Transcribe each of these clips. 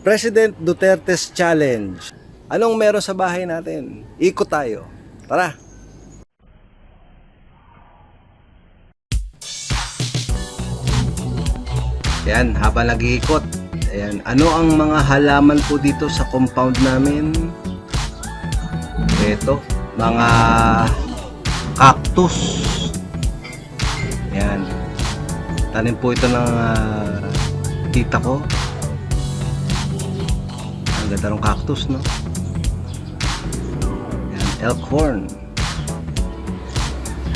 President Duterte's Challenge. Anong meron sa bahay natin? Ikot tayo. Tara! Yan, habang nag-iikot. Ayan, ano ang mga halaman po dito sa compound namin? Ito, mga cactus. Ayan. Tanim po ito ng tita ko. Ang ganda ng cactus, no? Ayan, elkhorn.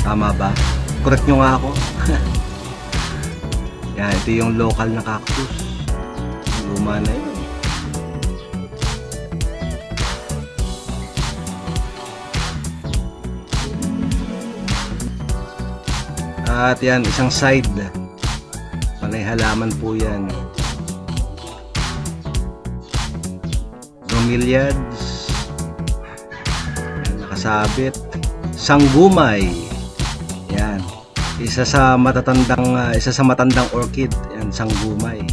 Tama ba? Correct nyo nga ako. Yan, ito yung local na cactus. Luma na yun. At yan, isang side. Panay halaman po yan. Bromeliads. Nakasabit. Sanggumay. Yan. Isa sa matandang orchid. Yan, sanggumay.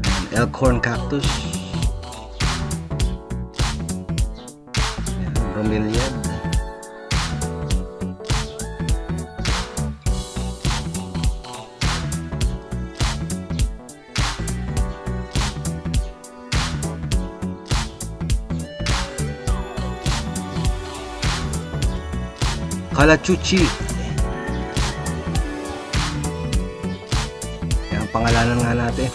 Yan, elkhorn cactus. Yan, bromeliad. Kalachuchi. Yan, pangalanan nga natin.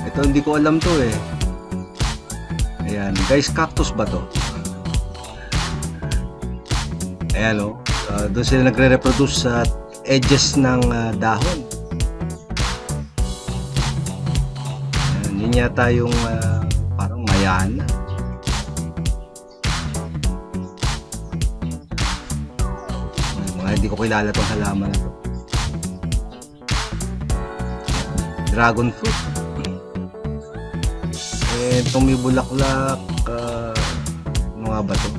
Ito hindi ko alam to eh. Ayan, guys, cactus ba to? Ayan o. Doon sila nagre-reproduce sa edges ng dahon. Ayan, yun yata yung parang mayana. Hindi ko kilala itong halaman na to. Dragon fruit. Eh, itong may bulaklak. Ano nga ba to?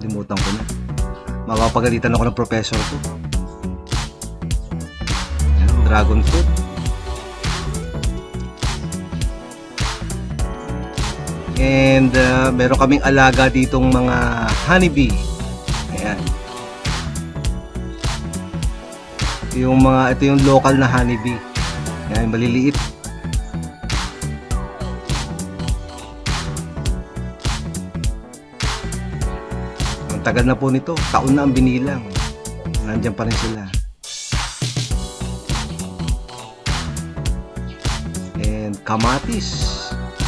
Limutan ko na. Mapapagalitan ako ng professor ko. Yan, dragon fruit. And meron kaming alaga ditong mga honeybee. Ayan. Ito yung local na honeybee. Yan, maliliit. Ang tagal na po nito, taon na ang binilang. Nandiyan pa rin sila. And kamatis.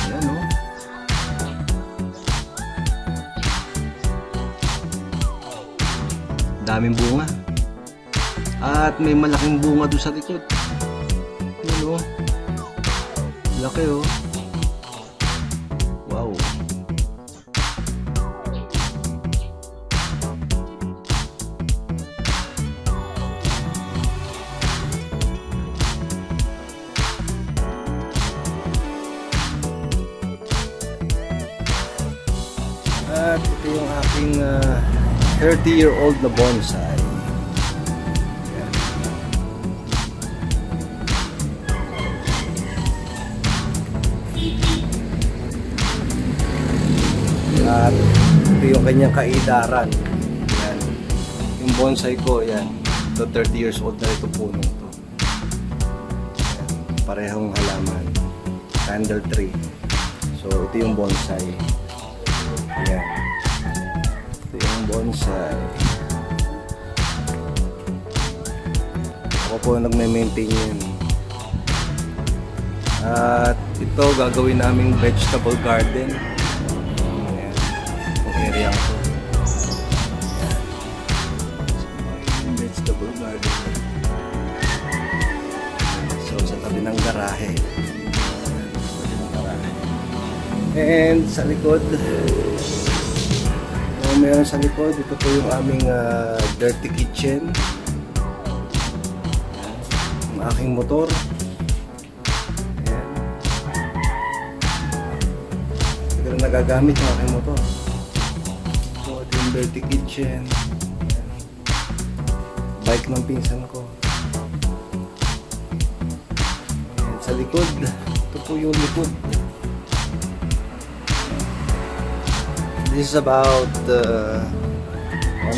Ayan o. Daming bunga. At may malaking bunga doon sa likod. Yun o. Laki o. Wow. At ito yung aking 30-year-old na bonsai. At ito yung kanyang kaidaran. Yan. Yung bonsai ko, yan. Ito 30 years old na ito punong to. Yan. Parehong halaman. Candle tree. So ito yung bonsai. Yan. Ito yung bonsai. Ako po nagme-maintain yan. At ito gagawin naming vegetable garden. Area ko. Vegetable garden. So sa tabi ng garahe. And sa likod, meron sa likod, ito po yung aming dirty kitchen. Ang aking motor. Ayan. Ito na nagagamit yung aking motor. Dirty kitchen. bike ng pinsan ko. Ayan, sa likod, ito po yung likod. This is about 1,000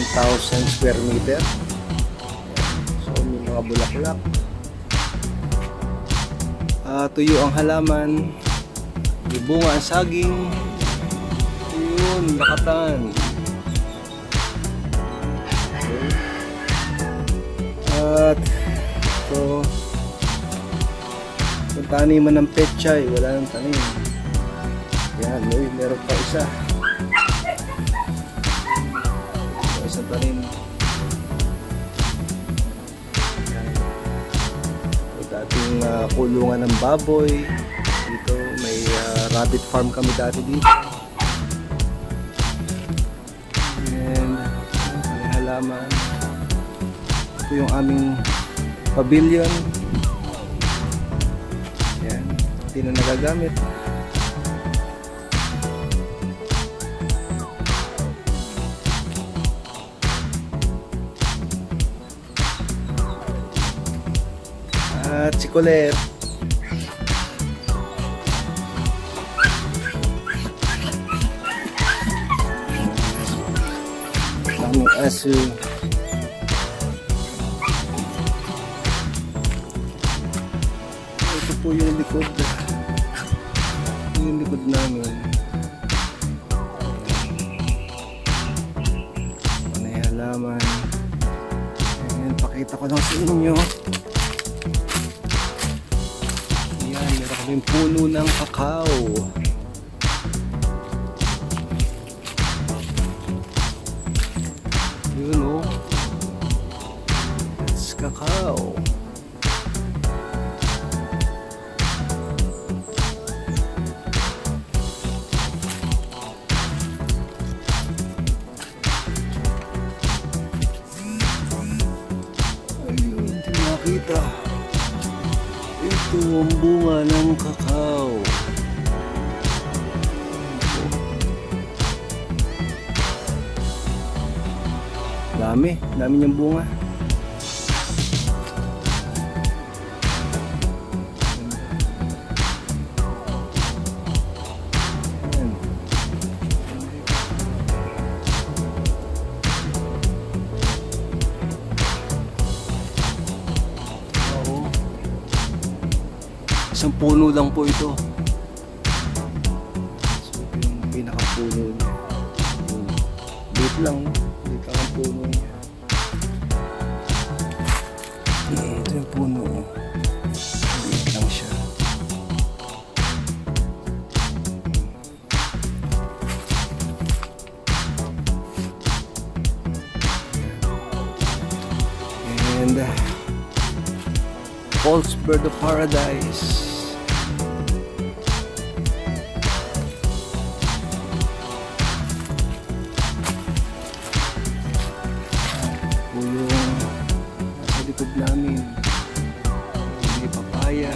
square meter. So may mga bulaklak. Tuyo ang halaman. May bunga ang saging. Yun, lakatan. Okay. At ito, kung taniman ng pechay, wala nang tanim. Yan, meron pa isa. Isang tanim. Dating kulungan ng baboy. Dito may rabbit farm kami dati dito. And may halaman. Ito yung aming pavilion. Yan, hindi na nagagamit. At si Colette. Daming aso. Ito po yung likod. Ito yung likod namin. Panay halaman. Ayan, pakita ko lang sa inyo. Yung puno ng kakao. Yun o. It's kakao. Ayun, hindi makita. Ito ang bunga ng kakao. Dami niyang bunga. Ayan. Isang puno lang po ito. So ito yung pinakapuno niya. Liit lang, liit lang ang puno niya. Ito yung puno. Liit lang siya. And false bird of paradise. Nasa likod namin may papaya,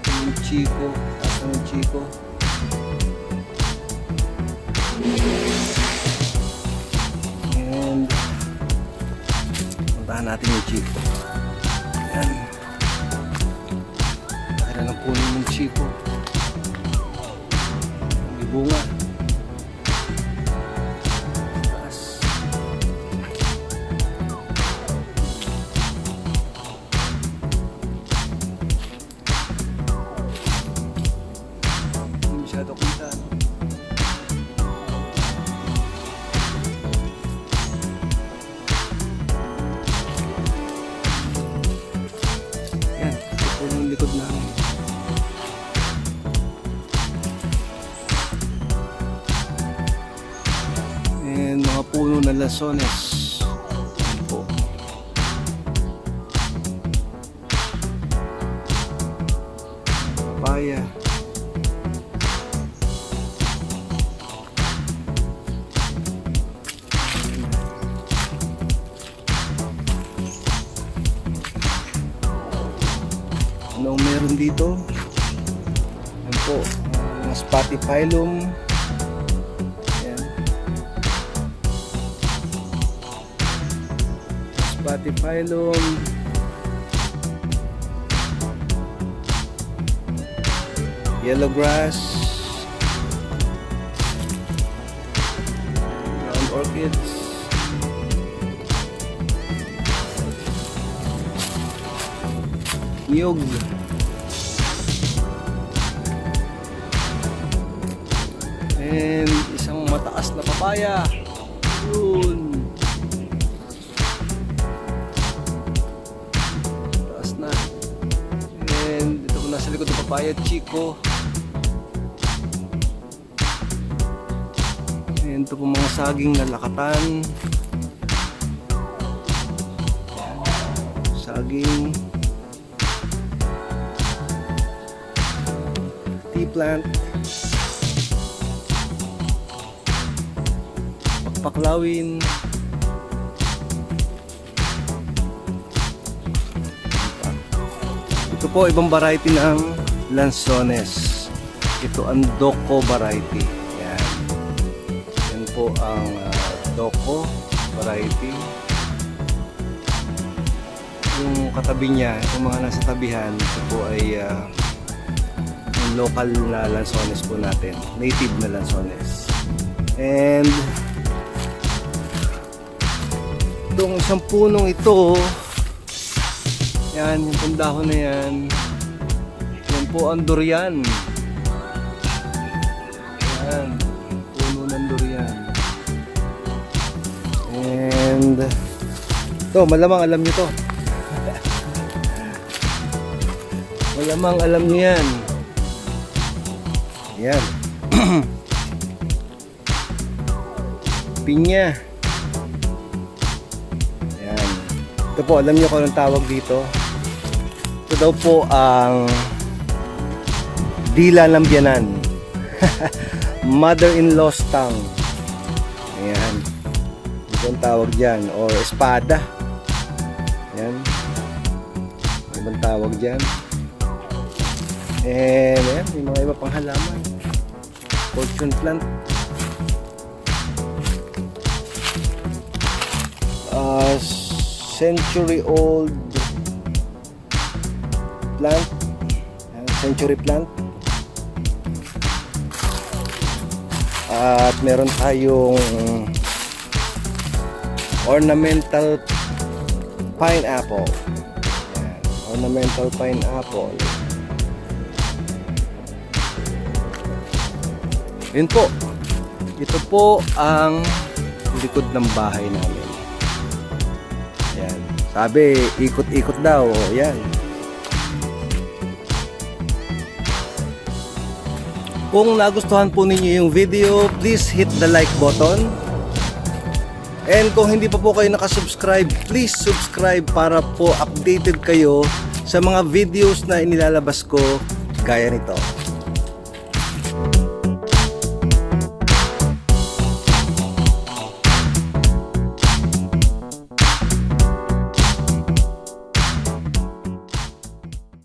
yung chiko, nasa ng chiko. And puntahan natin yung chiko. Ayan, nakita ng puno ng chiko, may bunga. Masyado kita. Yan, ito yung likod namin. And mga puno na lasones. Yan po. Papaya. Anong meron dito? Yan po, mga spatifylum. Ayan. Spatifylum, yellow grass, ground orchids, niyog, and isang mataas na papaya. Yun, mataas na. And ito po nasa likod ng papaya, chico. And ito po mga saging na lakatan, saging, tea plant, pakpaklawin, ito po ibang variety ng lansones. Ito ang doko variety. Yan, yan po ang doko variety. Yung katabi niya, yung mga nasa tabihan, ito po ay yung local na lansones po natin, native na lansones. And itong isang punong ito, yan, yung pundahon na yan, yan po ang durian. Yan, puno ng durian. And ito, malamang alam nyo to. Malamang alam nyo yan. Yan. Pinya. Yan. Ito po, alam nyo kung anong tawag dito. Ito daw po ang dila ng biyanan. Mother-in-law's tongue. Ayan. Ito ang tawag dyan. Or espada. Ayan. Ibang tawag dyan. And ayan, may mga iba pang halaman. Fortune plant. Century old plant. Century plant. At meron tayong ornamental pineapple. Ayan, ornamental pineapple. Yun po. Ito po ang likod ng bahay namin. Ayan. Sabi, ikot-ikot daw. Ayan. Kung nagustuhan po ninyo yung video, please hit the like button. And kung hindi pa po kayo nakasubscribe, please subscribe para po updated kayo sa mga videos na inilalabas ko gaya nito.